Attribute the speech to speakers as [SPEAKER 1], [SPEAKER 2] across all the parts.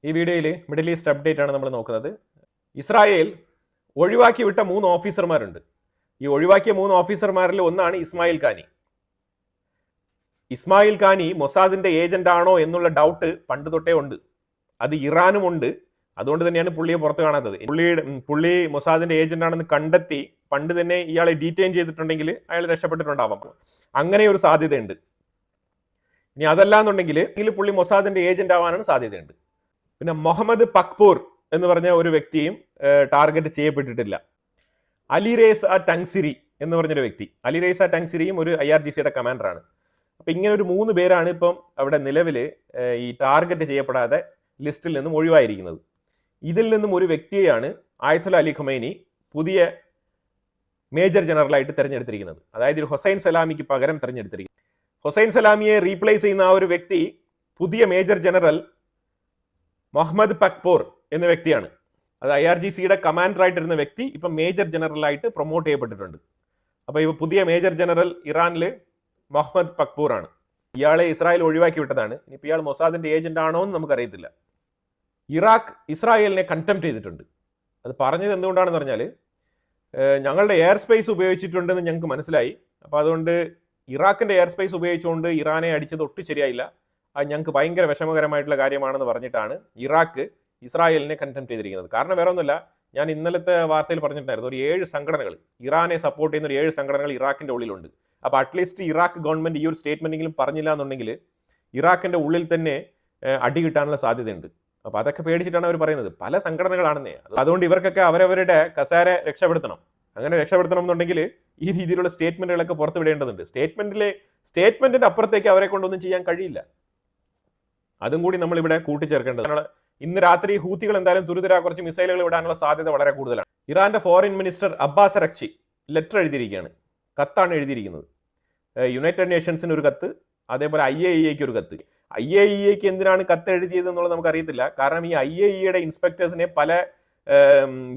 [SPEAKER 1] ഈ വീഡിയോയിൽ middle east update ആണ് നമ്മൾ നോക്കുന്നത്. ഇസ്രായേൽ ഒഴിവാക്കി വിട്ട 3 ഓഫീസർമാരുണ്ട്. ഈ ഒഴിവാക്കിയ 3 ഓഫീസർമാരിൽ ഒന്നാണ് ഇസ്മായിൽ ഖാനി. ഇസ്മായിൽ ഖാനി മൊസാദിന്റെ ഏജന്റ് ആണോ എന്നുള്ള ഡൗട്ട് പണ്ട് തൊട്ടേ ഉണ്ട്. അത് ഇറാനും ഉണ്ട്. അതുകൊണ്ട് തന്നെയാണ് പുള്ളിയെ പുറത്ത് കാണാത്തത്. പുള്ളി മൊസാദിന്റെ ഏജന്റ് ആണെന്ന് കണ്ടെത്തി പണ്ട് തന്നെ ഇയാളെ ഡീറ്റെയിൻ ചെയ്തിട്ടുണ്ടെങ്കിൽ അയാൾ രക്ഷപ്പെട്ടിട്ടുണ്ടാവാം. അങ്ങനെ ഒരു സാധ്യതയുണ്ട്. ഇനി അതല്ലാന്നുണ്ടെങ്കിൽ പുള്ളി മൊസാദിന്റെ ഏജന്റ് ആവാനാണ് സാധ്യതയുണ്ട്. പിന്നെ മുഹമ്മദ് പക്പൂർ എന്ന് പറഞ്ഞ ഒരു വ്യക്തിയും ടാർഗറ്റ് ചെയ്യപ്പെട്ടിട്ടില്ല. അലിറേസ ടങ്സിരി എന്ന് പറഞ്ഞൊരു വ്യക്തി, അലിറേസ ടങ്സിരിയും ഒരു IRGCയുടെ കമാൻഡറാണ്. അപ്പൊ ഇങ്ങനെ ഒരു 3 പേരാണ് ഇപ്പം അവിടെ നിലവിൽ ഈ ടാർഗറ്റ് ചെയ്യപ്പെടാതെ ലിസ്റ്റിൽ നിന്നും ഒഴിവായിരിക്കുന്നത്. ഇതിൽ നിന്നും ഒരു വ്യക്തിയെയാണ് ആയത്തുല്ല അലി ഖമൈനി പുതിയ മേജർ ജനറലായിട്ട് തിരഞ്ഞെടുത്തിരിക്കുന്നത്. അതായത് ഒരു ഹുസൈൻ സലാമിക്ക് പകരം തിരഞ്ഞെടുത്തിരിക്കുന്നത്. ഹുസൈൻ സലാമിയെ റീപ്ലേസ് ചെയ്യുന്ന ആ ഒരു വ്യക്തി പുതിയ മേജർ ജനറൽ മുഹമ്മദ് പക്പൂർ എന്ന വ്യക്തിയാണ്. അത് IRGCയുടെ കമാൻഡറായിട്ടിരുന്ന വ്യക്തി ഇപ്പം മേജർ ജനറലായിട്ട് പ്രൊമോട്ട് ചെയ്യപ്പെട്ടിട്ടുണ്ട്. അപ്പോൾ ഇവ പുതിയ മേജർ ജനറൽ ഇറാനിൽ മുഹമ്മദ് പക്പൂർ ആണ്. ഇയാളെ ഇസ്രായേൽ ഒഴിവാക്കി വിട്ടതാണ്. ഇനിയിപ്പോൾ ഇയാൾ മൊസാദിന്റെ ഏജന്റ് ആണോ എന്ന് നമുക്കറിയത്തില്ല. ഇറാഖ് ഇസ്രായേലിനെ കണ്ടംപ്റ്റ് ചെയ്തിട്ടുണ്ട്. അത് പറഞ്ഞത് എന്തുകൊണ്ടാണെന്ന് പറഞ്ഞാൽ ഞങ്ങളുടെ എയർ സ്പേസ് ഉപയോഗിച്ചിട്ടുണ്ടെന്ന് ഞങ്ങൾക്ക് മനസ്സിലായി. അപ്പോൾ അതുകൊണ്ട് ഇറാഖിന്റെ എയർ സ്പേസ് ഉപയോഗിച്ചുകൊണ്ട് ഇറാനെ അടിച്ചത് ഒട്ടും ശരിയായില്ല, അത് ഞങ്ങൾക്ക് ഭയങ്കര വിഷമകരമായിട്ടുള്ള കാര്യമാണെന്ന് പറഞ്ഞിട്ടാണ് ഇറാഖ് ഇസ്രായേലിനെ കണ്ടംപ്റ്റ് ചെയ്തിരിക്കുന്നത്. കാരണം വേറെ ഒന്നുമില്ല, ഞാൻ ഇന്നലത്തെ വാർത്തയിൽ പറഞ്ഞിട്ടുണ്ടായിരുന്നു, ഒരു 7 സംഘടനകൾ, ഇറാനെ സപ്പോർട്ട് ചെയ്യുന്ന ഒരു 7 സംഘടനകൾ ഇറാഖിന്റെ ഉള്ളിലുണ്ട്. അപ്പോൾ അറ്റ്ലീസ്റ്റ് ഇറാഖ് ഗവൺമെന്റ് ഈ ഒരു സ്റ്റേറ്റ്മെന്റെങ്കിലും പറഞ്ഞില്ല എന്നുണ്ടെങ്കിൽ ഇറാഖിന്റെ ഉള്ളിൽ തന്നെ അടി കിട്ടാനുള്ള സാധ്യതയുണ്ട്. അപ്പോൾ അതൊക്കെ പേടിച്ചിട്ടാണ് അവർ പറയുന്നത്. പല സംഘടനകളാണെന്നേ. അതുകൊണ്ട് ഇവർക്കൊക്കെ അവരവരുടെ കസാര രക്ഷപ്പെടുത്തണം. അങ്ങനെ രക്ഷപ്പെടുത്തണം എന്നുണ്ടെങ്കിൽ ഈ രീതിയിലുള്ള സ്റ്റേറ്റ്മെന്റുകളൊക്കെ പുറത്തു വിടേണ്ടതുണ്ട്. സ്റ്റേറ്റ്മെന്റിന്റെ അപ്പുറത്തേക്ക് അവരെ കൊണ്ടൊന്നും ചെയ്യാൻ കഴിയില്ല. അതും കൂടി നമ്മൾ ഇവിടെ കൂട്ടിച്ചേർക്കേണ്ടത്. ഇന്ന് രാത്രി ഹൂത്തികൾ എന്തായാലും തുരുതുരാ കുറച്ച് മിസൈലുകൾ വിടാനുള്ള സാധ്യത വളരെ കൂടുതലാണ്. ഇറാന്റെ foreign minister Abbas Araghchi letter എഴുതിയിരിക്കുകയാണ്, കത്താണ് എഴുതിയിരിക്കുന്നത്. യുണൈറ്റഡ് നേഷൻസിന് ഒരു കത്ത്, അതേപോലെ IAEAക്ക് ഒരു കത്ത്. IAEAക്ക് എന്തിനാണ് കത്ത് എഴുതിയത് എന്നുള്ളത് നമുക്കറിയത്തില്ല. കാരണം ഈ IAEAയുടെ ഇൻസ്പെക്ടേഴ്സിനെ പല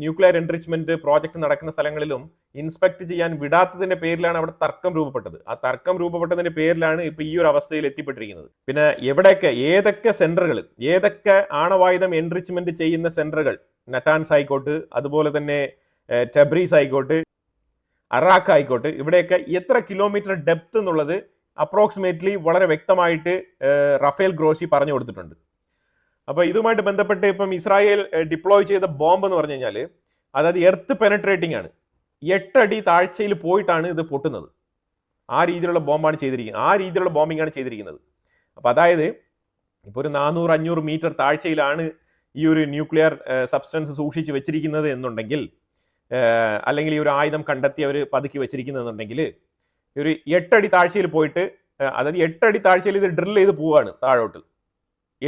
[SPEAKER 1] ന്യൂക്ലിയർ എൻറിച്ച്മെന്റ് പ്രോജക്റ്റ് നടക്കുന്ന സ്ഥലങ്ങളിലും ഇൻസ്പെക്ട് ചെയ്യാൻ വിടാത്തതിന്റെ പേരിലാണ് അവിടെ തർക്കം രൂപപ്പെട്ടത്. ആ തർക്കം രൂപപ്പെട്ടതിന്റെ പേരിലാണ് ഇപ്പൊ ഈ ഒരു അവസ്ഥയിൽ എത്തിപ്പെട്ടിരിക്കുന്നത്. പിന്നെ ഏതൊക്കെ സെന്ററുകൾ, ഏതൊക്കെ ആണവായുധം എൻറിച്ച്മെന്റ് ചെയ്യുന്ന സെന്ററുകൾ, നറ്റാൻസ് ആയിക്കോട്ട്, അതുപോലെ തന്നെ ടെബ്രീസ് ആയിക്കോട്ട്, അറാഖ് ആയിക്കോട്ട്, ഇവിടെയൊക്കെ എത്ര കിലോമീറ്റർ ഡെപ്ത് എന്നുള്ളത് അപ്രോക്സിമേറ്റ്ലി വളരെ വ്യക്തമായിട്ട് റഫേൽ ഗ്രോഷി പറഞ്ഞു കൊടുത്തിട്ടുണ്ട്. അപ്പോൾ ഇതുമായിട്ട് ബന്ധപ്പെട്ട് ഇപ്പം ഇസ്രായേൽ ഡിപ്ലോയ് ചെയ്ത ബോംബ് എന്ന് പറഞ്ഞു കഴിഞ്ഞാൽ അതായത് എർത്ത് പെനട്രേറ്റിംഗ് ആണ്. 8 അടി താഴ്ചയിൽ പോയിട്ടാണ് ഇത് പൊട്ടുന്നത്. ആ രീതിയിലുള്ള ബോംബാണ് ചെയ്തിരിക്കുന്നത്, ആ രീതിയിലുള്ള ബോംബിംഗ് ആണ് ചെയ്തിരിക്കുന്നത്. അപ്പോൾ അതായത് ഇപ്പോൾ ഒരു 400-500 മീറ്റർ താഴ്ചയിലാണ് ഈ ഒരു ന്യൂക്ലിയർ സബ്സ്റ്റൻസ് സൂക്ഷിച്ച് വെച്ചിരിക്കുന്നത് എന്നുണ്ടെങ്കിൽ, അല്ലെങ്കിൽ ഈ ഒരു ആയുധം കണ്ടെത്തി അവർ പതുക്കി വെച്ചിരിക്കുന്നതെന്നുണ്ടെങ്കിൽ, ഒരു 8 അടി താഴ്ചയിൽ പോയിട്ട്, അതായത് 8 അടി താഴ്ചയിൽ ഇത് ഡ്രിൽ ചെയ്ത് പോവുകയാണ് താഴോട്ട്.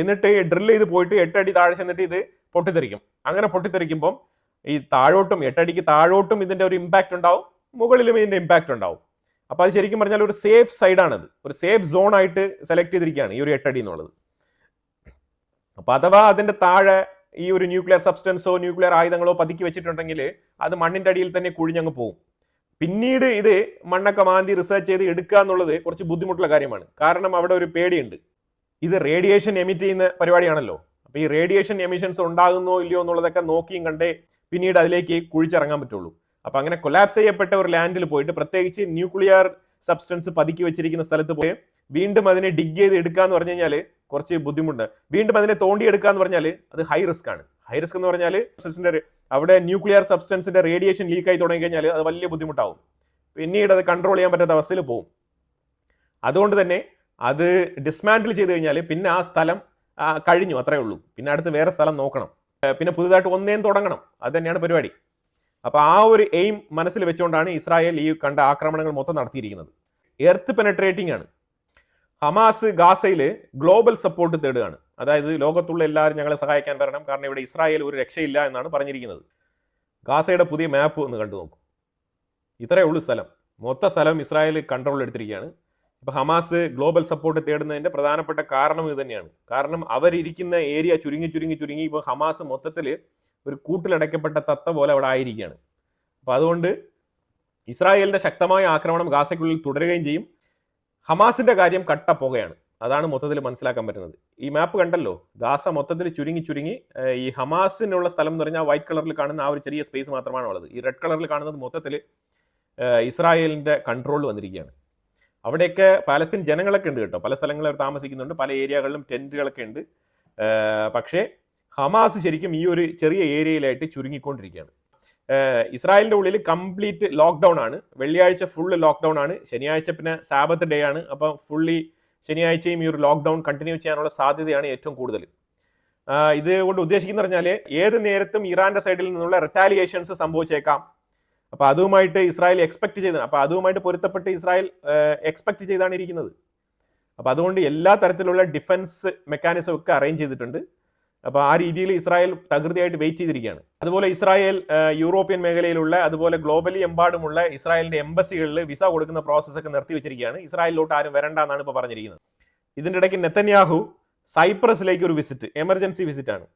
[SPEAKER 1] എന്നിട്ട് ഡ്രിൽ ചെയ്ത് പോയിട്ട് 8 അടി താഴെ ചെന്നിട്ട് ഇത് പൊട്ടിത്തെറിക്കും. അങ്ങനെ പൊട്ടിത്തെറിക്കുമ്പം ഈ താഴോട്ടും 8 അടിക്ക് താഴോട്ടും ഇതിന്റെ ഒരു ഇമ്പാക്റ്റ് ഉണ്ടാവും, മുകളിലും ഇതിന്റെ ഇമ്പാക്റ്റ് ഉണ്ടാവും. അപ്പോൾ അത് ശരിക്കും പറഞ്ഞാൽ ഒരു സേഫ് സൈഡാണത്, ഒരു സേഫ് സോൺ ആയിട്ട് സെലക്ട് ചെയ്തിരിക്കുകയാണ് ഈ ഒരു 8 അടി എന്നുള്ളത്. അപ്പോൾ അഥവാ അതിന്റെ താഴെ ഈ ഒരു ന്യൂക്ലിയർ സബ്സ്റ്റൻസോ ന്യൂക്ലിയർ ആയുധങ്ങളോ പതുക്കി വെച്ചിട്ടുണ്ടെങ്കിൽ അത് മണ്ണിന്റെ അടിയിൽ തന്നെ കുഴിഞ്ഞങ്ങ് പോകും. പിന്നീട് ഇത് മണ്ണൊക്കെ മാന്തി റിസർച്ച് ചെയ്ത് എടുക്കുക എന്നുള്ളത് കുറച്ച് ബുദ്ധിമുട്ടുള്ള കാര്യമാണ്. കാരണം അവിടെ ഒരു പേടിയുണ്ട്, ഇത് റേഡിയേഷൻ എമിറ്റ് ചെയ്യുന്ന പരിപാടിയാണല്ലോ. അപ്പോൾ ഈ റേഡിയേഷൻ എമിഷൻസ് ഉണ്ടാകുന്നോ ഇല്ലയോ എന്നുള്ളതൊക്കെ നോക്കിയും കണ്ടേ പിന്നീട് അതിലേക്ക് കുഴിച്ചിറങ്ങാൻ പറ്റുള്ളൂ. അപ്പോൾ അങ്ങനെ കൊലാപ്സ് ചെയ്യപ്പെട്ട ഒരു ലാൻഡിൽ പോയിട്ട്, പ്രത്യേകിച്ച് ന്യൂക്ലിയർ സബ്സ്റ്റൻസ് പതുക്കി വെച്ചിരിക്കുന്ന സ്ഥലത്ത് പോയി വീണ്ടും അതിനെ ഡിഗ് ചെയ്ത് എടുക്കുക എന്ന് പറഞ്ഞു കഴിഞ്ഞാൽ കുറച്ച് ബുദ്ധിമുട്ട്. വീണ്ടും അതിനെ തോണ്ടി എടുക്കുക എന്ന് പറഞ്ഞാൽ അത് ഹൈ റിസ്ക് ആണ്. ഹൈ റിസ്ക് എന്ന് പറഞ്ഞാൽ അവിടെ ന്യൂക്ലിയർ സബ്സ്റ്റൻസിന്റെ റേഡിയേഷൻ ലീക്കായി തുടങ്ങി കഴിഞ്ഞാൽ അത് വലിയ ബുദ്ധിമുട്ടാവും. പിന്നീട് അത് കൺട്രോൾ ചെയ്യാൻ പറ്റാത്ത അവസ്ഥയിൽ പോകും. അതുകൊണ്ട് തന്നെ അത് ഡിസ്മാൻഡിൽ ചെയ്ത് കഴിഞ്ഞാൽ പിന്നെ ആ സ്ഥലം കഴിഞ്ഞു, അത്രേ ഉള്ളൂ. പിന്നെ അടുത്ത് വേറെ സ്ഥലം നോക്കണം, പിന്നെ പുതുതായിട്ട് ഒന്നേം തുടങ്ങണം. അത് തന്നെയാണ് പരിപാടി. അപ്പോൾ ആ ഒരു എയിം മനസ്സിൽ വെച്ചുകൊണ്ടാണ് ഇസ്രായേൽ ഈ കണ്ട ആക്രമണങ്ങൾ മൊത്തം നടത്തിയിരിക്കുന്നത്. എർത്ത് പെനട്രേറ്റിംഗ് ആണ്. ഹമാസ് ഗാസയിൽ ഗ്ലോബൽ സപ്പോർട്ട് തേടുകയാണ്. അതായത് ലോകത്തുള്ള എല്ലാവരും ഞങ്ങളെ സഹായിക്കാൻ വരണം, കാരണം ഇവിടെ ഇസ്രായേൽ ഒരു രക്ഷയില്ല എന്നാണ് പറഞ്ഞിരിക്കുന്നത്. ഗാസയുടെ പുതിയ മാപ്പ് ഒന്ന് കണ്ടു നോക്കും. ഇത്രയേ ഉള്ളൂ സ്ഥലം, മൊത്ത സ്ഥലം ഇസ്രായേൽ കൺട്രോൾ എടുത്തിരിക്കുകയാണ്. ഇപ്പോൾ ഹമാസ് ഗ്ലോബൽ സപ്പോർട്ട് തേടുന്നതിൻ്റെ പ്രധാനപ്പെട്ട കാരണം ഇത് തന്നെയാണ്. കാരണം അവരിയ്ക്കുന്ന ഏരിയ ചുരുങ്ങി ഇപ്പോൾ ഹമാസ് മൊത്തത്തിൽ ഒരു കൂട്ടിലടയ്ക്കപ്പെട്ട തത്ത പോലെ അവിടെ ആയിരിക്കുകയാണ്. അപ്പോൾ അതുകൊണ്ട് ഇസ്രായേലിൻ്റെ ശക്തമായ ആക്രമണം ഗാസയ്ക്കുള്ളിൽ തുടരുകയും ചെയ്യും. ഹമാസിന്റെ കാര്യം കട്ട പോകുകയാണ്. അതാണ് മൊത്തത്തിൽ മനസ്സിലാക്കാൻ പറ്റുന്നത്. ഈ മാപ്പ് കണ്ടല്ലോ, ഗാസ മൊത്തത്തിൽ ചുരുങ്ങി ഈ ഹമാസിനുള്ള സ്ഥലം എന്ന് പറഞ്ഞാൽ വൈറ്റ് കളറിൽ കാണുന്ന ആ ഒരു ചെറിയ സ്പേസ് മാത്രമാണ് ഉള്ളത്. ഈ റെഡ് കളറിൽ കാണുന്നത് മൊത്തത്തിൽ ഇസ്രായേലിൻ്റെ കൺട്രോൾ വന്നിരിക്കുകയാണ്. അവിടെയൊക്കെ പാലസ്തീൻ ജനങ്ങളൊക്കെ ഉണ്ട് കേട്ടോ, പല സ്ഥലങ്ങളിൽ താമസിക്കുന്നുണ്ട്, പല ഏരിയകളിലും ടെൻറ്റുകളൊക്കെ ഉണ്ട്. പക്ഷേ ഹമാസ് ശരിക്കും ഈ ഒരു ചെറിയ ഏരിയയിലായിട്ട് ചുരുങ്ങിക്കൊണ്ടിരിക്കുകയാണ്. ഇസ്രായേലിൻ്റെ ഉള്ളിൽ കംപ്ലീറ്റ് ലോക്ക്ഡൗൺ ആണ്. വെള്ളിയാഴ്ച ഫുള്ള് ലോക്ക്ഡൗൺ ആണ്, ശനിയാഴ്ച പിന്നെ സാബത്ത് ഡേ ആണ്. അപ്പം ഫുള്ളി ശനിയാഴ്ചയും ഈ ഒരു ലോക്ക്ഡൗൺ കണ്ടിന്യൂ ചെയ്യാനുള്ള സാധ്യതയാണ് ഏറ്റവും കൂടുതൽ. ഇതുകൊണ്ട് ഉദ്ദേശിക്കുന്നത് പറഞ്ഞാൽ ഏത് നേരത്തും ഇറാന്റെ സൈഡിൽ നിന്നുള്ള റിറ്റാലിയേഷൻസ് സംഭവിച്ചേക്കാം. അപ്പോൾ അതുമായിട്ട് ഇസ്രായേൽ എക്സ്പെക്ട് ചെയ്താണ്, അപ്പോൾ അതുമായിട്ട് പൊരുത്തപ്പെട്ട് ഇസ്രായേൽ എക്സ്പെക്ട് ചെയ്താണ് ഇരിക്കുന്നത്. അപ്പോൾ അതുകൊണ്ട് എല്ലാ തരത്തിലുള്ള ഡിഫൻസ് മെക്കാനിസം ഒക്കെ അറേഞ്ച് ചെയ്തിട്ടുണ്ട്. അപ്പോൾ ആ രീതിയിൽ ഇസ്രായേൽ തകൃതിയായിട്ട് വെയിറ്റ് ചെയ്തിരിക്കുകയാണ്. അതുപോലെ ഇസ്രായേൽ യൂറോപ്യൻ മേഖലയിലുള്ള അതുപോലെ ഗ്ലോബലി എമ്പാടുമുള്ള ഇസ്രായേലിന്റെ എംബസികളിൽ വിസ കൊടുക്കുന്ന പ്രോസസ്സൊക്കെ നിർത്തിവെച്ചിരിക്കുകയാണ്. ഇസ്രായേലിലോട്ട് ആരും വരണ്ട എന്നാണ് ഇപ്പോൾ പറഞ്ഞിരിക്കുന്നത്. ഇതിൻ്റെ ഇടയ്ക്ക് നെതന്യാഹു സൈപ്രസിലേക്ക് ഒരു വിസിറ്റ്, എമർജൻസി വിസിറ്റ് ആണ്.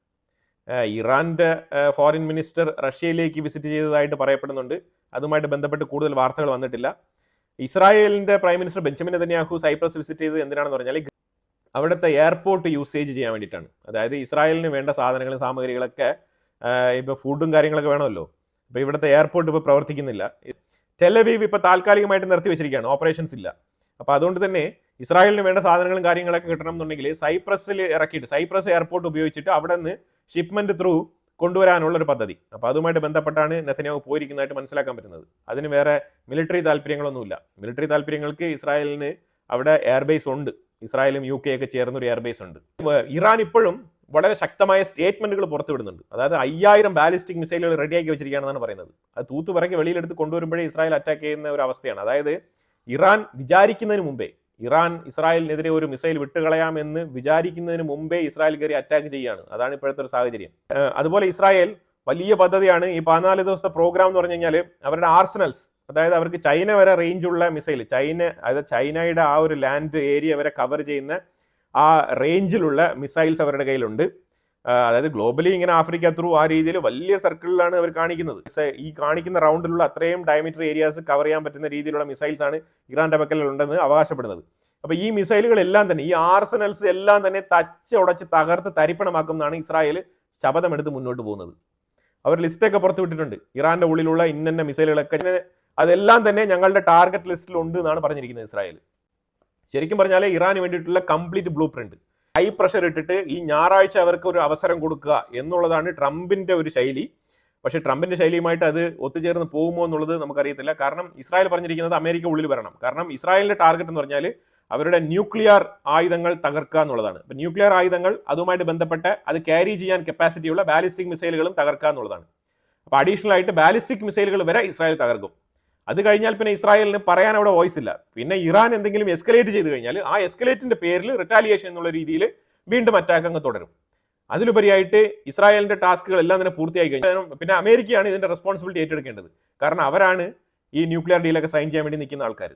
[SPEAKER 1] ഇറാന്റെ ഫോറിൻ മിനിസ്റ്റർ റഷ്യയിലേക്ക് വിസിറ്റ് ചെയ്തതായിട്ട് പറയപ്പെടുന്നുണ്ട്. അതുമായിട്ട് ബന്ധപ്പെട്ട് കൂടുതൽ വാർത്തകൾ വന്നിട്ടില്ല. ഇസ്രായേലിന്റെ prime minister Benjamin Netanyahu Cyprus visit ചെയ്തത് എന്തിനാണെന്ന് പറഞ്ഞാൽ അവിടുത്തെ എയർപോർട്ട് യൂസേജ് ചെയ്യാൻ വേണ്ടിയിട്ടാണ്. അതായത് ഇസ്രായേലിന് വേണ്ട സാധനങ്ങളും സാമഗ്രികളൊക്കെ, ഇപ്പോൾ ഫുഡും കാര്യങ്ങളൊക്കെ വേണമല്ലോ. ഇപ്പോൾ ഇവിടുത്തെ എയർപോർട്ട് ഇപ്പോൾ പ്രവർത്തിക്കുന്നില്ല. ടെലവീവ് ഇപ്പോൾ താൽക്കാലികമായിട്ട് നിർത്തി വെച്ചിരിക്കുകയാണ്, ഓപ്പറേഷൻസ് ഇല്ല. അപ്പോൾ അതുകൊണ്ട് തന്നെ ഇസ്രായേലിന് വേണ്ട സാധനങ്ങളും കാര്യങ്ങളൊക്കെ കിട്ടണം എന്നുണ്ടെങ്കിൽ സൈപ്രസിൽ ഇറക്കിയിട്ട് സൈപ്രസ് എയർപോർട്ട് ഉപയോഗിച്ചിട്ട് അവിടെ നിന്ന് ഷിപ്മെന്റ് ത്രൂ കൊണ്ടുവരാനുള്ളൊരു പദ്ധതി. അപ്പോൾ അതുമായിട്ട് ബന്ധപ്പെട്ടാണ് നെതന്യാഹു പോയിരിക്കുന്നതായിട്ട് മനസ്സിലാക്കാൻ പറ്റുന്നത്. അതിന് വേറെ മിലിറ്ററി താല്പര്യങ്ങളൊന്നുമില്ല. മിലിറ്ററി താല്പര്യങ്ങൾക്ക് ഇസ്രായേലിന് അവിടെ എയർബേസ് ഉണ്ട്, ഇസ്രായേലും യു കെ ഒക്കെ ചേർന്നൊരു എയർബേസ് ഉണ്ട്. ഇറാൻ ഇപ്പോഴും വളരെ ശക്തമായ സ്റ്റേറ്റ്മെന്റുകൾ പുറത്തുവിടുന്നുണ്ട്. അതായത് 5000 ബാലിസ്റ്റിക് മിസൈലുകൾ റെഡിയാക്കി വെച്ചിരിക്കുകയാണെന്നാണ് പറയുന്നത്. അത് തൂത്തുപറക്കി വെളിയിലെടുത്ത് കൊണ്ടുവരുമ്പോഴേ ഇസ്രായേൽ അറ്റാക്ക് ചെയ്യുന്ന ഒരു അവസ്ഥയാണ്. അതായത് ഇറാൻ വിചാരിക്കുന്നതിന് മുമ്പേ, ഇറാൻ ഇസ്രായേലിനെതിരെ ഒരു മിസൈൽ വിട്ടുകളയാമെന്ന് വിചാരിക്കുന്നതിന് മുമ്പേ ഇസ്രായേൽ കയറി അറ്റാക്ക് ചെയ്യുകയാണ്. അതാണ് ഇപ്പോഴത്തെ ഒരു സാഹചര്യം. അതുപോലെ ഇസ്രായേൽ വലിയ പദ്ധതിയാണ് ഈ 14 ദിവസത്തെ പ്രോഗ്രാം എന്ന് പറഞ്ഞു കഴിഞ്ഞാൽ അവരുടെ ആർസനൽസ്, അതായത് അവർക്ക് ചൈന വരെ റേഞ്ചുള്ള മിസൈൽ, അതായത് ചൈനയുടെ ആ ഒരു ലാൻഡ് ഏരിയ വരെ കവർ ചെയ്യുന്ന ആ റേഞ്ചിലുള്ള മിസൈൽസ് അവരുടെ കയ്യിലുണ്ട്. അതായത് ഗ്ലോബലി ഇങ്ങനെ ആഫ്രിക്ക ത്രൂ ആ രീതിയിൽ വലിയ സർക്കിളിലാണ് അവർ കാണിക്കുന്നത്. ഈ കാണിക്കുന്ന റൗണ്ടിലുള്ള അത്രയും ഡയമീറ്റർ ഏരിയാസ് കവർ ചെയ്യാൻ പറ്റുന്ന രീതിയിലുള്ള മിസൈൽസ് ആണ് ഇറാന്റെ പക്കലുണ്ടെന്ന് അവകാശപ്പെടുന്നത്. അപ്പോൾ ഈ മിസൈലുകളെല്ലാം തന്നെ, ഈ ആർസനൽസ് എല്ലാം തന്നെ ഉടച്ച് തകർത്ത് തരിപ്പണമാക്കുമെന്നാണ് ഇസ്രായേൽ ശപഥമെടുത്ത് മുന്നോട്ട് പോകുന്നത്. അവർ ലിസ്റ്റൊക്കെ പുറത്തു വിട്ടിട്ടുണ്ട്. ഇറാന്റെ ഉള്ളിലുള്ള ഇന്ന മിസൈലുകളൊക്കെ അതെല്ലാം തന്നെ ഞങ്ങളുടെ ടാർഗറ്റ് ലിസ്റ്റിലുണ്ട് എന്നാണ് പറഞ്ഞിരിക്കുന്നത് ഇസ്രായേൽ. ശരിക്കും പറഞ്ഞാൽ ഇറാന് വേണ്ടിയിട്ടുള്ള complete blue print, high pressure ഇട്ടിട്ട് ഈ ഞായറാഴ്ച അവർക്ക് ഒരു അവസരം കൊടുക്കുക എന്നുള്ളതാണ് ട്രംപിന്റെ ഒരു ശൈലി. പക്ഷേ ട്രംപിന്റെ ശൈലിയുമായിട്ട് അത് ഒത്തുചേർന്ന് പോകുമോ എന്നുള്ളത് നമുക്കറിയത്തില്ല. കാരണം ഇസ്രായേൽ പറഞ്ഞിരിക്കുന്നത് അമേരിക്ക ഉള്ളിൽ വരണം. കാരണം ഇസ്രായേലിന്റെ ടാർഗറ്റ് എന്ന് പറഞ്ഞാൽ അവരുടെ ന്യൂക്ലിയർ ആയുധങ്ങൾ തകർക്കുക എന്നുള്ളതാണ്. ഇപ്പം ന്യൂക്ലിയർ ആയുധങ്ങൾ അതുമായിട്ട് ബന്ധപ്പെട്ട് അത് ക്യാരി ചെയ്യാൻ കപ്പാസിറ്റിയുള്ള ബാലിസ്റ്റിക് മിസൈലുകളും തകർക്കുക എന്നുള്ളതാണ്. അപ്പോൾ അഡീഷണൽ ആയിട്ട് ബാലിസ്റ്റിക് മിസൈലുകൾ വരെ ഇസ്രായേൽ തകർക്കും. അത് കഴിഞ്ഞാൽ പിന്നെ ഇസ്രായേലിന് പറയാൻ അവിടെ വോയിസ് ഇല്ല. പിന്നെ ഇറാൻ എന്തെങ്കിലും എസ്കലേറ്റ് ചെയ്ത് കഴിഞ്ഞാൽ ആ എസ്കലേറ്റിന്റെ പേരിൽ റിറ്റാലിയേഷൻ എന്നുള്ള രീതിയിൽ വീണ്ടും അറ്റാക്ക് അങ്ങ് തുടരും. അതിലുപരിയായിട്ട് ഇസ്രായേലിന്റെ ടാസ്കുകൾ എല്ലാം തന്നെ പൂർത്തിയായി കഴിഞ്ഞാൽ പിന്നെ അമേരിക്കയാണ് ഇതിന്റെ റെസ്പോൺസിബിലിറ്റി ഏറ്റെടുക്കേണ്ടത്. കാരണം അവരാണ് ഈ ന്യൂക്ലിയർ ഡീലൊക്കെ സൈൻ ചെയ്യാൻ വേണ്ടി നിൽക്കുന്ന ആൾക്കാർ.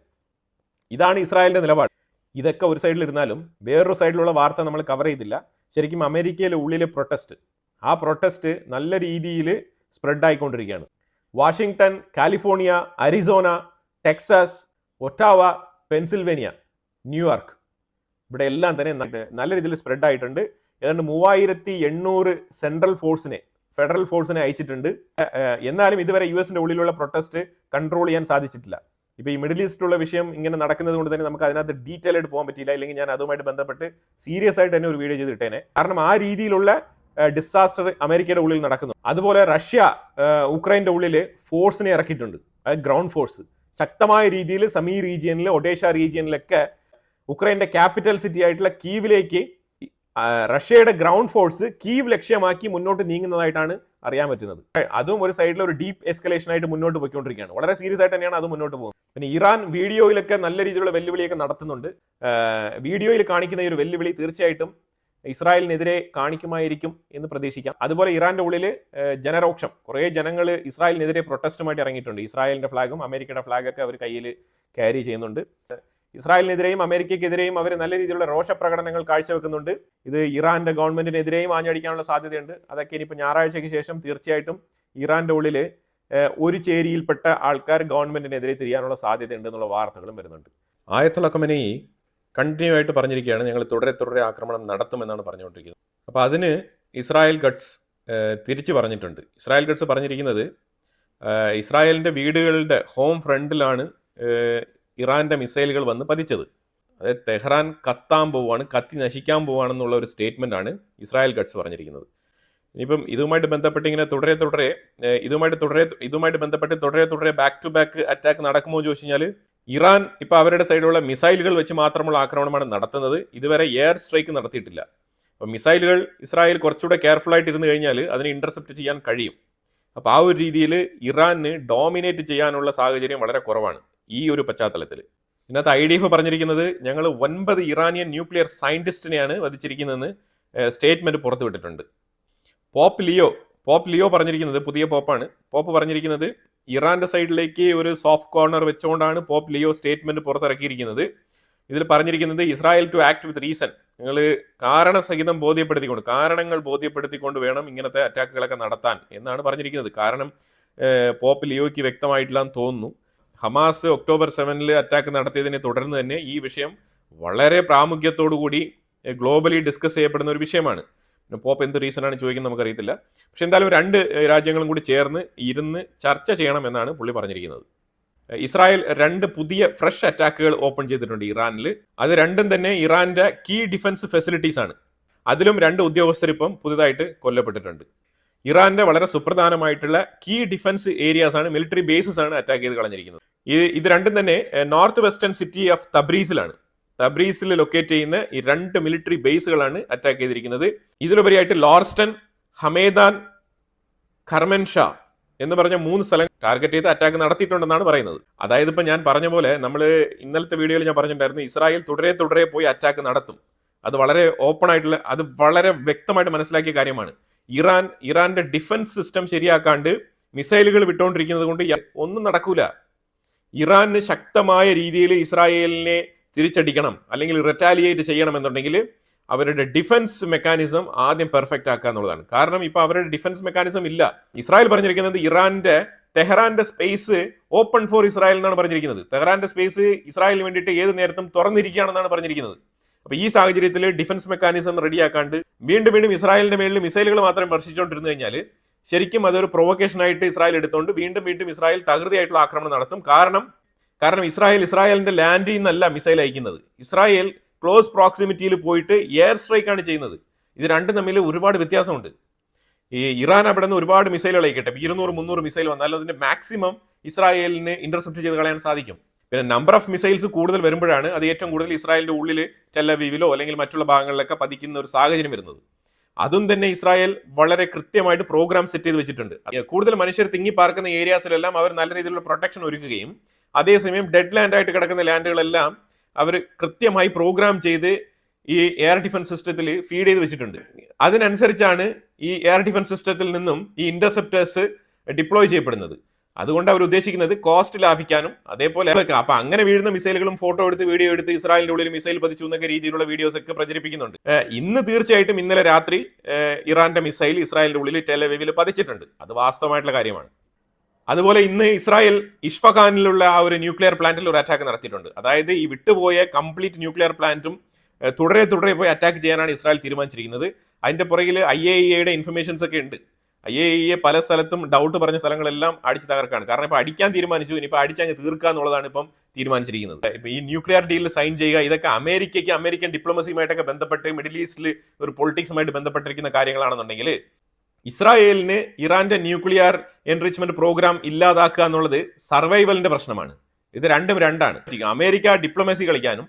[SPEAKER 1] ഇതാണ് ഇസ്രായേലിന്റെ നിലപാട്. ഇതൊക്കെ ഒരു സൈഡിൽ ഇരുന്നാലും വേറൊരു സൈഡിലുള്ള വാർത്ത നമ്മൾ കവർ ചെയ്തില്ല. ശരിക്കും അമേരിക്കയിലെ ഉള്ളിലെ പ്രൊട്ടസ്റ്റ്, ആ പ്രൊട്ടസ്റ്റ് നല്ല രീതിയിൽ സ്പ്രെഡ് ആയിക്കൊണ്ടിരിക്കുകയാണ്. Washington, California, Arizona, Texas, Ottawa, Pennsylvania, New York, ഇവിടെ എല്ലാം തന്നെ നല്ല രീതിയിൽ സ്പ്രെഡ് ആയിട്ടുണ്ട്. ഏതാണ്ട് 3800 ഫെഡറൽ ഫോഴ്സിനെ അയച്ചിട്ടുണ്ട്. എന്നാലും ഇതുവരെ യുഎസിന്റെ ഉള്ളിലുള്ള പ്രൊട്ടസ്റ്റ് കൺട്രോൾ ചെയ്യാൻ സാധിച്ചിട്ടില്ല. ഇപ്പോൾ ഈ മിഡിൽ ഈസ്റ്റിലുള്ള വിഷയം ഇങ്ങനെ നടക്കുന്നത് കൊണ്ട് തന്നെ നമുക്ക് അതിനകത്ത് ഡീറ്റെയിൽ ആയിട്ട് പോകാൻ പറ്റിയില്ല. ഇല്ലെങ്കിൽ ഞാൻ അതുമായിട്ട് ബന്ധപ്പെട്ട് സീരിയസ് ആയിട്ട് തന്നെ ഒരു വീഡിയോ ചെയ്തിട്ടേനെ. കാരണം ആ രീതിയിലുള്ള ഡിസാസ്റ്റർ അമേരിക്കയുടെ ഉള്ളിൽ നടക്കുന്നു. അതുപോലെ റഷ്യ ഉക്രൈൻ്റെ ഉള്ളിൽ ഫോഴ്സിനെ ഇറക്കിയിട്ടുണ്ട്. അത് ഗ്രൗണ്ട് ഫോഴ്സ് ശക്തമായ രീതിയിൽ സമീ റീജിയനിൽ, ഒഡേഷ റീജിയനിലൊക്കെ ഉക്രൈൻ്റെ ക്യാപിറ്റൽ സിറ്റി ആയിട്ടുള്ള കീവിലേക്ക് റഷ്യയുടെ ഗ്രൗണ്ട് ഫോഴ്സ് കീവ് ലക്ഷ്യമാക്കി മുന്നോട്ട് നീങ്ങുന്നതായിട്ടാണ് അറിയാൻ പറ്റുന്നത്. അതും ഒരു സൈഡിൽ ഒരു ഡീപ്പ് എസ്കലേഷൻ ആയിട്ട് മുന്നോട്ട് പോയിക്കൊണ്ടിരിക്കുകയാണ്. വളരെ സീരിയസ് ആയിട്ട് തന്നെയാണ് അത് മുന്നോട്ട് പോകുന്നത്. പിന്നെ ഇറാൻ വീഡിയോയിലൊക്കെ നല്ല രീതിയിലുള്ള വെല്ലുവിളിയൊക്കെ നടത്തുന്നുണ്ട്. വീഡിയോയിൽ കാണിക്കുന്ന ഈ ഒരു വെല്ലുവിളി തീർച്ചയായിട്ടും ഇസ്രായേലിനെതിരെ കാണിക്കുമായിരിക്കും എന്ന് പ്രതീക്ഷിക്കാം. അതുപോലെ ഇറാന്റെ ഉള്ളിൽ ജനരോക്ഷം, കുറേ ജനങ്ങൾ ഇസ്രായേലിനെതിരെ പ്രൊട്ടസ്റ്റുമായിട്ട് ഇറങ്ങിയിട്ടുണ്ട്. ഇസ്രായേലിന്റെ ഫ്ലാഗും അമേരിക്കയുടെ ഫ്ലാഗൊക്കെ അവർ കയ്യിൽ ക്യാരി ചെയ്യുന്നുണ്ട്. ഇസ്രായേലിനെതിരെയും അമേരിക്കയ്ക്കെതിരെയും അവർ നല്ല രീതിയിലുള്ള രോഷപ്രകടനങ്ങൾ കാഴ്ചവെക്കുന്നുണ്ട്. ഇത് ഇറാന്റെ ഗവൺമെന്റിനെതിരെയും ആഞ്ഞടിക്കാനുള്ള സാധ്യതയുണ്ട്. അതൊക്കെ ഇനിയിപ്പോൾ ഞായറാഴ്ചയ്ക്ക് ശേഷം തീർച്ചയായിട്ടും ഇറാന്റെ ഉള്ളിൽ ഒരു ചേരിയിൽപ്പെട്ട ആൾക്കാർ ഗവൺമെന്റിനെതിരെ തിരിയാനുള്ള സാധ്യതയുണ്ട് എന്നുള്ള വാർത്തകളും വരുന്നുണ്ട്. ആയത്തുള്ള ഖമനേയി കണ്ടിന്യൂ ആയിട്ട് പറഞ്ഞിരിക്കുകയാണ് ഞങ്ങൾ തുടരെ ആക്രമണം നടത്തുമെന്നാണ് പറഞ്ഞുകൊണ്ടിരിക്കുന്നത്. അപ്പോൾ അതിന് ഇസ്രായേൽ ഗഡ്സ് തിരിച്ചു പറഞ്ഞിട്ടുണ്ട്. ഇസ്രായേൽ ഗഡ്സ് പറഞ്ഞിരിക്കുന്നത് ഇസ്രായേലിൻ്റെ വീടുകളുടെ ഹോം ഫ്രണ്ടിലാണ് ഇറാൻ്റെ മിസൈലുകൾ വന്ന് പതിച്ചത്. അതായത് തെഹ്റാൻ കത്താൻ പോവുകയാണ്, കത്തി നശിക്കാൻ പോവുകയാണെന്നുള്ള ഒരു സ്റ്റേറ്റ്മെൻ്റ് ആണ് ഇസ്രായേൽ ഗഡ്സ് പറഞ്ഞിരിക്കുന്നത്. ഇനിയിപ്പം ഇതുമായിട്ട് ബന്ധപ്പെട്ട് ഇങ്ങനെ ഇതുമായിട്ട് ബന്ധപ്പെട്ട് തുടരെ ബാക്ക് ടു ബാക്ക് അറ്റാക്ക് നടക്കുമോ എന്ന് ചോദിച്ചു കഴിഞ്ഞാൽ, ഇറാൻ ഇപ്പോൾ അവരുടെ സൈഡിലുള്ള മിസൈലുകൾ വെച്ച് മാത്രമുള്ള ആക്രമണമാണ് നടത്തുന്നത്. ഇതുവരെ എയർ സ്ട്രൈക്ക് നടത്തിയിട്ടില്ല. അപ്പം മിസൈലുകൾ ഇസ്രായേൽ കുറച്ചുകൂടെ കെയർഫുൾ ആയിട്ട് ഇരുന്ന് കഴിഞ്ഞാൽ അതിനെ ഇന്റർസെപ്റ്റ് ചെയ്യാൻ കഴിയും. അപ്പോൾ ആ ഒരു രീതിയിൽ ഇറാന് ഡോമിനേറ്റ് ചെയ്യാനുള്ള സാഹചര്യം വളരെ കുറവാണ് ഈ ഒരു പശ്ചാത്തലത്തിൽ. ഇതിനകത്ത് IDF പറഞ്ഞിരിക്കുന്നത് ഞങ്ങൾ 9 ഇറാനിയൻ ന്യൂക്ലിയർ സയന്റിസ്റ്റിനെയാണ് വധിച്ചിരിക്കുന്നതെന്ന് സ്റ്റേറ്റ്മെന്റ് പുറത്തുവിട്ടിട്ടുണ്ട്. പോപ്പ് ലിയോ പറഞ്ഞിരിക്കുന്നത്, പുതിയ പോപ്പാണ്, പോപ്പ് പറഞ്ഞിരിക്കുന്നത് ഇറാന്റെ സൈഡിലേക്ക് ഒരു സോഫ്റ്റ് കോർണർ വെച്ചുകൊണ്ടാണ് പോപ്പ് ലിയോ സ്റ്റേറ്റ്മെന്റ് പുറത്തിറക്കിയിരിക്കുന്നത്. ഇതിൽ പറഞ്ഞിരിക്കുന്നത് Israel to act with reason, നിങ്ങൾ കാരണസഹിതം കാരണങ്ങൾ ബോധ്യപ്പെടുത്തിക്കൊണ്ട് വേണം ഇങ്ങനത്തെ അറ്റാക്കുകളൊക്കെ നടത്താൻ എന്നാണ് പറഞ്ഞിരിക്കുന്നത്. കാരണം പോപ്പ് ലിയോയ്ക്ക് വ്യക്തമായിട്ടില്ലാന്ന് തോന്നുന്നു. ഹമാസ് ഒക്ടോബർ 7 അറ്റാക്ക് നടത്തിയതിനെ തുടർന്ന് തന്നെ ഈ വിഷയം വളരെ പ്രാമുഖ്യത്തോടുകൂടി ഗ്ലോബലി ഡിസ്കസ് ചെയ്യപ്പെടുന്ന ഒരു വിഷയമാണ്. പോപ്പ് എന്ത് റീസണാണ് ചോദിക്കുന്നത് നമുക്കറിയത്തില്ല. പക്ഷെ എന്തായാലും 2 രാജ്യങ്ങളും കൂടി ചേർന്ന് ഇരുന്ന് ചർച്ച ചെയ്യണമെന്നാണ് പുള്ളി പറഞ്ഞിരിക്കുന്നത്. ഇസ്രായേൽ 2 പുതിയ ഫ്രഷ് അറ്റാക്കുകൾ ഓപ്പൺ ചെയ്തിട്ടുണ്ട് ഇറാനിൽ. അത് രണ്ടും തന്നെ ഇറാന്റെ കീ ഡിഫൻസ് ഫെസിലിറ്റീസ് ആണ്. അതിലും 2 ഉദ്യോഗസ്ഥർ ഇപ്പം പുതുതായിട്ട് കൊല്ലപ്പെട്ടിട്ടുണ്ട്. ഇറാന്റെ വളരെ സുപ്രധാനമായിട്ടുള്ള കീ ഡിഫൻസ് ഏരിയാസ് ആണ്, മിലിറ്ററി ബേസസ് ആണ് അറ്റാക്ക് ചെയ്ത് കളഞ്ഞിരിക്കുന്നത്. ഇത് രണ്ടും തന്നെ നോർത്ത് വെസ്റ്റേൺ സിറ്റി ഓഫ് തബ്രീസിലാണ്. തബ്രീസിൽ ലൊക്കേറ്റ് ചെയ്യുന്ന ഈ 2 മിലിറ്ററി ബേസുകളാണ് അറ്റാക്ക് ചെയ്തിരിക്കുന്നത്. ഇതിലുപരിയായിട്ട് ലോർസ്റ്റൺ, ഹമേദാൻ, ഖർമൻഷാ എന്ന് പറഞ്ഞ 3 സ്ഥലം ടാർഗറ്റ് ചെയ്ത് അറ്റാക്ക് നടത്തിയിട്ടുണ്ടെന്നാണ് പറയുന്നത്. അതായത് ഇപ്പം ഞാൻ പറഞ്ഞ പോലെ നമ്മൾ ഇന്നലത്തെ വീഡിയോയിൽ ഞാൻ പറഞ്ഞിട്ടുണ്ടായിരുന്നു, ഇസ്രായേൽ തുടരെ പോയി അറ്റാക്ക് നടത്തും. അത് വളരെ ഓപ്പൺ ആയിട്ടുള്ള, അത് വളരെ വ്യക്തമായിട്ട് മനസ്സിലാക്കിയ കാര്യമാണ്. ഇറാന്റെ ഡിഫൻസ് സിസ്റ്റം ശരിയാക്കാണ്ട് മിസൈലുകൾ വിട്ടുകൊണ്ടിരിക്കുന്നത് കൊണ്ട് ഒന്നും നടക്കൂല. ഇറാന് ശക്തമായ രീതിയിൽ ഇസ്രായേലിനെ തിരിച്ചടിക്കണം അല്ലെങ്കിൽ റിറ്റാലിയേറ്റ് ചെയ്യണം എന്നുണ്ടെങ്കിൽ അവരുടെ ഡിഫൻസ് മെക്കാനിസം ആദ്യം പെർഫെക്റ്റ് ആക്കുക എന്നുള്ളതാണ്. കാരണം ഇപ്പൊ അവരുടെ ഡിഫൻസ് മെക്കാനിസം ഇല്ല. ഇസ്രായേൽ പറഞ്ഞിരിക്കുന്നത് തെഹ്റാന്റെ സ്പേസ് ഓപ്പൺ ഫോർ ഇസ്രായേൽ എന്നാണ് പറഞ്ഞിരിക്കുന്നത്. തെഹ്റാന്റെ സ്പേസ് ഇസ്രായേലിന് വേണ്ടിയിട്ട് ഏത് നേരത്തും തുറന്നിരിക്കുകയാണെന്നാണ് പറഞ്ഞിരിക്കുന്നത്. അപ്പൊ ഈ സാഹചര്യത്തിൽ ഡിഫൻസ് മെക്കാനിസം റെഡിയാക്കാണ്ട് വീണ്ടും ഇസ്രായേലിന്റെ മേളിൽ മിസൈലുകൾ മാത്രം വർഷിച്ചുകൊണ്ടിരുന്നു കഴിഞ്ഞാൽ ശരിക്കും അതൊരു പ്രൊവക്കേഷൻ ആയിട്ട് ഇസ്രായേൽ എടുത്തുകൊണ്ട് വീണ്ടും ഇസ്രായേൽ തകൃതിയായിട്ടുള്ള ആക്രമണം നടത്തും. കാരണം ഇസ്രായേലിന്റെ ലാൻഡിൽ നിന്നല്ല മിസൈൽ അയക്കുന്നത്. ഇസ്രായേൽ ക്ലോസ് പ്രോക്സിമിറ്റിയിൽ പോയിട്ട് എയർ സ്ട്രൈക്ക് ആണ് ചെയ്യുന്നത്. ഇത് രണ്ടും തമ്മിൽ ഒരുപാട് വ്യത്യാസമുണ്ട്. ഈ ഇറാൻ അവിടെ നിന്ന് ഒരുപാട് മിസൈലുകൾ അയക്കട്ടെ, 200-300 മിസൈൽ വന്നാലും അതിന്റെ മാക്സിമം ഇസ്രായേലിന് ഇന്റർസെപ്റ്റ് ചെയ്ത് കളയാൻ സാധിക്കും. പിന്നെ നമ്പർ ഓഫ് മിസൈൽസ് കൂടുതൽ വരുമ്പോഴാണ് അത് ഏറ്റവും കൂടുതൽ ഇസ്രായേലിന്റെ ഉള്ളിൽ ടെലവീവിലോ അല്ലെങ്കിൽ മറ്റുള്ള ഭാഗങ്ങളിലൊക്കെ പതിക്കുന്ന ഒരു സാഹചര്യം വരുന്നത്. അതും തന്നെ ഇസ്രായേൽ വളരെ കൃത്യമായിട്ട് പ്രോഗ്രാം സെറ്റ് ചെയ്ത് വെച്ചിട്ടുണ്ട്. കൂടുതൽ മനുഷ്യർ തിങ്ങി പാർക്കുന്ന ഏരിയാസിലെല്ലാം അവർ നല്ല രീതിയിലുള്ള പ്രൊട്ടക്ഷൻ ഒരുക്കുകയും അതേസമയം ഡെഡ് ലാൻഡ് ആയിട്ട് കിടക്കുന്ന ലാൻഡുകളെല്ലാം അവർ കൃത്യമായി പ്രോഗ്രാം ചെയ്ത് ഈ എയർ ഡിഫൻസ് സിസ്റ്റത്തിൽ ഫീഡ് ചെയ്ത് വെച്ചിട്ടുണ്ട്. അതിനനുസരിച്ചാണ് ഈ എയർ ഡിഫൻസ് സിസ്റ്റത്തിൽ നിന്നും ഈ ഇന്റർസെപ്റ്റേഴ്സ് ഡിപ്ലോയ് ചെയ്യപ്പെടുന്നത്. അതുകൊണ്ട് അവർ ഉദ്ദേശിക്കുന്നത് കോസ്റ്റ് ലാഭിക്കാനും അതേപോലെ അപ്പൊ അങ്ങനെ വീഴുന്ന മിസൈലുകളും ഫോട്ടോ എടുത്ത് വീഡിയോ എടുത്ത് ഇസ്രായേലിന്റെ ഉള്ളിൽ മിസൈൽ പതിച്ചു എന്നൊക്കെ രീതിയിലുള്ള വീഡിയോസ് ഒക്കെ പ്രചരിപ്പിക്കുന്നുണ്ട്. തീർച്ചയായിട്ടും ഇന്നലെ രാത്രി ഇറാന്റെ മിസൈൽ ഇസ്രായേലിന്റെ ഉള്ളിൽ ടെലവീവിൽ പതിച്ചിട്ടുണ്ട്. അത് വാസ്തവമായിട്ടുള്ള കാര്യമാണ്. അതുപോലെ ഇന്ന് ഇസ്രായേൽ ഇഷ്ഫഖാനിലുള്ള ആ ഒരു ന്യൂക്ലിയർ പ്ലാന്റിൽ ഒരു അറ്റാക്ക് നടത്തിയിട്ടുണ്ട്. അതായത് ഈ വിട്ടുപോയ കംപ്ലീറ്റ് ന്യൂക്ലിയർ പ്ലാന്റും തുടരെ പോയി അറ്റാക്ക് ചെയ്യാനാണ് ഇസ്രായേൽ തീരുമാനിച്ചിരിക്കുന്നത്. അതിന്റെ പുറകിൽ IAEAയുടെ ഇൻഫർമേഷൻസ് ഒക്കെ ഉണ്ട്. IAEA പല സ്ഥലത്തും ഡൗട്ട് പറഞ്ഞ സ്ഥലങ്ങളെല്ലാം അടിച്ച് തകർക്കാണ്. കാരണം ഇപ്പൊ അടിക്കാൻ തീരുമാനിച്ചു, ഇനിയിപ്പോൾ അടിച്ചങ്ങ് തീർക്കുക എന്നുള്ളതാണ് ഇപ്പം തീരുമാനിച്ചിരിക്കുന്നത്. ഇപ്പൊ ഈ ന്യൂക്ലിയർ ഡീലിൽ സൈൻ ചെയ്യുക, ഇതൊക്കെ അമേരിക്കൻ ഡിപ്ലോമസിയുമായിട്ടൊക്കെ ബന്ധപ്പെട്ട് മിഡിൽ ഈസ്റ്റിൽ ഒരു പൊളിറ്റിക്സുമായിട്ട് ബന്ധപ്പെട്ടിരിക്കുന്ന കാര്യങ്ങളാണെന്നുണ്ടെങ്കിൽ ഇസ്രായേലിന് ഇറാന്റെ ന്യൂക്ലിയർ എൻറിച്ച്മെന്റ് പ്രോഗ്രാം ഇല്ലാതാക്കുക എന്നുള്ളത് സർവൈവലിന്റെ പ്രശ്നമാണ്. ഇത് രണ്ടാണ്. അമേരിക്ക ഡിപ്ലോമസി കളിക്കാനും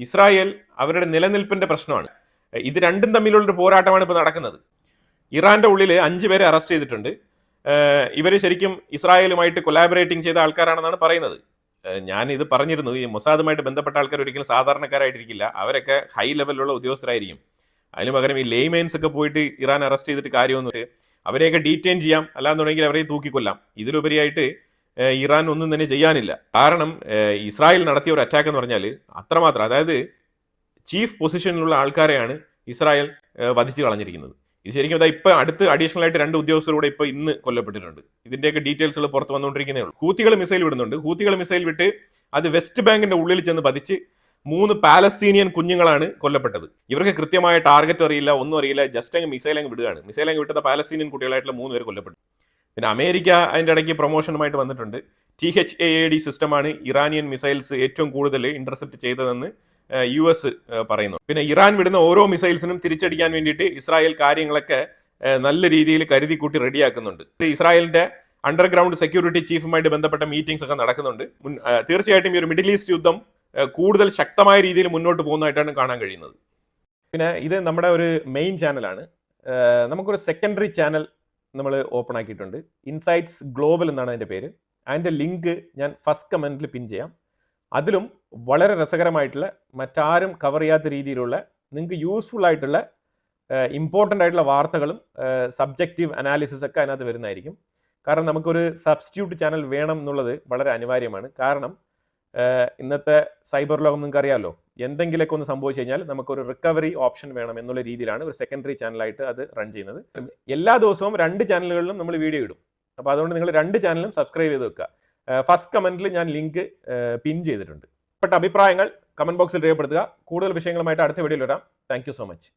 [SPEAKER 1] ഇസ്രായേൽ അവരുടെ നിലനിൽപ്പിന്റെ പ്രശ്നമാണ്. ഇത് രണ്ടും തമ്മിലുള്ളൊരു പോരാട്ടമാണ് ഇപ്പോൾ നടക്കുന്നത്. ഇറാന്റെ ഉള്ളിൽ 5 പേരെ അറസ്റ്റ് ചെയ്തിട്ടുണ്ട്. ഇവർ ശരിക്കും ഇസ്രായേലുമായിട്ട് കൊലാബറേറ്റിംഗ് ചെയ്ത ആൾക്കാരാണെന്നാണ് പറയുന്നത്. ഞാൻ ഇത് പറഞ്ഞിരുന്നു, ഈ മൊസാദുമായിട്ട് ബന്ധപ്പെട്ട ആൾക്കാർ ഒരിക്കലും സാധാരണക്കാരായിട്ടിരിക്കില്ല. അവരൊക്കെ ഹൈ ലെവലിലുള്ള ഉദ്യോഗസ്ഥരായിരിക്കും. അതിന് പകരം ഈ ലേമെയിൻസ് ഒക്കെ പോയിട്ട് ഇറാൻ അറസ്റ്റ് ചെയ്തിട്ട് കാര്യമൊന്നുമില്ല. അവരെയൊക്കെ ഡീറ്റെയിൻ ചെയ്യാം, അല്ലാന്നുണ്ടെങ്കിൽ അവരെ തൂക്കിക്കൊല്ലാം. ഇതിലുപരിയായിട്ട് ഇറാൻ ഒന്നും തന്നെ ചെയ്യാനില്ല. കാരണം ഇസ്രായേൽ നടത്തിയ ഒരു അറ്റാക്ക് എന്ന് പറഞ്ഞാൽ അത്രമാത്രം, അതായത് ചീഫ് പൊസിഷനിലുള്ള ആൾക്കാരെയാണ് ഇസ്രായേൽ വധിച്ചു കളഞ്ഞിരിക്കുന്നത്. ഇത് ശരിക്കും ഇപ്പൊ അടുത്ത് അഡീഷണൽ ആയിട്ട് 2 ഉദ്യോഗസ്ഥരുടെ ഇപ്പൊ ഇന്ന് കൊല്ലപ്പെട്ടിട്ടുണ്ട്. ഇതിന്റെയൊക്കെ ഡീറ്റെയിൽസുകൾ പുറത്ത് വന്നുകൊണ്ടിരിക്കുന്നേ ഉള്ളൂ. ഹൂത്തികൾ മിസൈൽ വിടുന്നുണ്ട്. ഹൂത്തികൾ മിസൈൽ വിട്ട് അത് വെസ്റ്റ് ബാങ്കിന്റെ ഉള്ളിൽ ചെന്ന് പതിച്ച് 3 പാലസ്തീനിയൻ കുഞ്ഞുങ്ങളാണ് കൊല്ലപ്പെട്ടത്. ഇവർക്ക് കൃത്യമായ ടാർഗറ്റ് അറിയില്ല, ഒന്നും അറിയില്ല, ജസ്റ്റ് അങ്ങ് മിസൈൽ അങ്ങ് വിടുകയാണ്. മിസൈൽ അങ്ങ് വിട്ടത് പാലസ്തീനിയൻ കുട്ടികളായിട്ടുള്ള 3 പേര് കൊല്ലപ്പെട്ടു. പിന്നെ അമേരിക്ക അതിൻ്റെ ഇടയ്ക്ക് പ്രൊമോഷനുമായിട്ട് വന്നിട്ടുണ്ട്. THAAD സിസ്റ്റമാണ് ഇറാനിയൻ മിസൈൽസ് ഏറ്റവും കൂടുതൽ ഇന്റർസെപ്റ്റ് ചെയ്തതെന്ന് US പറയുന്നു. പിന്നെ ഇറാൻ വിടുന്ന ഓരോ മിസൈൽസിനും തിരിച്ചടിക്കാൻ വേണ്ടിയിട്ട് ഇസ്രായേൽ കാര്യങ്ങളൊക്കെ നല്ല രീതിയിൽ കരുതി കൂട്ടി റെഡിയാക്കുന്നുണ്ട്. ഇസ്രായേലിന്റെ അണ്ടർഗ്രൗണ്ട് സെക്യൂരിറ്റി ചീഫുമായിട്ട് ബന്ധപ്പെട്ട മീറ്റിംഗ്സ് ഒക്കെ നടക്കുന്നുണ്ട്. തീർച്ചയായിട്ടും ഈ ഒരു മിഡിൽ ഈസ്റ്റ് യുദ്ധം കൂടുതൽ ശക്തമായ രീതിയിൽ മുന്നോട്ട് പോകുന്നതായിട്ടാണ് കാണാൻ കഴിയുന്നത്. പിന്നെ ഇത് നമ്മുടെ ഒരു മെയിൻ ചാനലാണ്. നമുക്കൊരു സെക്കൻഡറി ചാനൽ നമ്മൾ ഓപ്പൺ ആക്കിയിട്ടുണ്ട്. ഇൻസൈറ്റ്സ് ഗ്ലോബൽ എന്നാണ് അതിൻ്റെ പേര്. അതിൻ്റെ ലിങ്ക് ഞാൻ ഫസ്റ്റ് കമൻറ്റിൽ പിൻ ചെയ്യാം. അതിലും വളരെ രസകരമായിട്ടുള്ള, മറ്റാരും കവർ ചെയ്യാത്ത രീതിയിലുള്ള, നിങ്ങൾക്ക് യൂസ്ഫുൾ ആയിട്ടുള്ള ഇമ്പോർട്ടൻ്റ് ആയിട്ടുള്ള വാർത്തകളും സബ്ജക്റ്റീവ് അനാലിസിസ് ഒക്കെ അതിനകത്ത് വരുന്നതായിരിക്കും. കാരണം നമുക്കൊരു സബ്സ്റ്റിറ്റ്യൂട്ട് ചാനൽ വേണം എന്നുള്ളത് വളരെ അനിവാര്യമാണ്. കാരണം ഇന്നത്തെ സൈബർ ലോകം നിങ്ങൾക്ക് അറിയാമല്ലോ, എന്തെങ്കിലുമൊക്കെ ഒന്ന് സംഭവിച്ചു കഴിഞ്ഞാൽ നമുക്കൊരു റിക്കവറി ഓപ്ഷൻ വേണം എന്നുള്ള രീതിയിലാണ് ഒരു സെക്കൻഡറി ചാനലായിട്ട് അത് റൺ ചെയ്യുന്നത്. എല്ലാ ദിവസവും 2 ചാനലുകളിലും നമ്മൾ വീഡിയോ ഇടും. അപ്പോൾ അതുകൊണ്ട് നിങ്ങൾ 2 ചാനലും സബ്സ്ക്രൈബ് ചെയ്ത് വെക്കുക. ഫസ്റ്റ് കമൻറ്റിൽ ഞാൻ ലിങ്ക് പിൻ ചെയ്തിട്ടുണ്ട്. ഇപ്പോഴത്തെ അഭിപ്രായങ്ങൾ കമൻറ്റ് ബോക്സിൽ രേഖപ്പെടുത്തുക. കൂടുതൽ വിഷയങ്ങളുമായിട്ട് അടുത്ത വീഡിയോയിൽ വരാം. Thank you so much.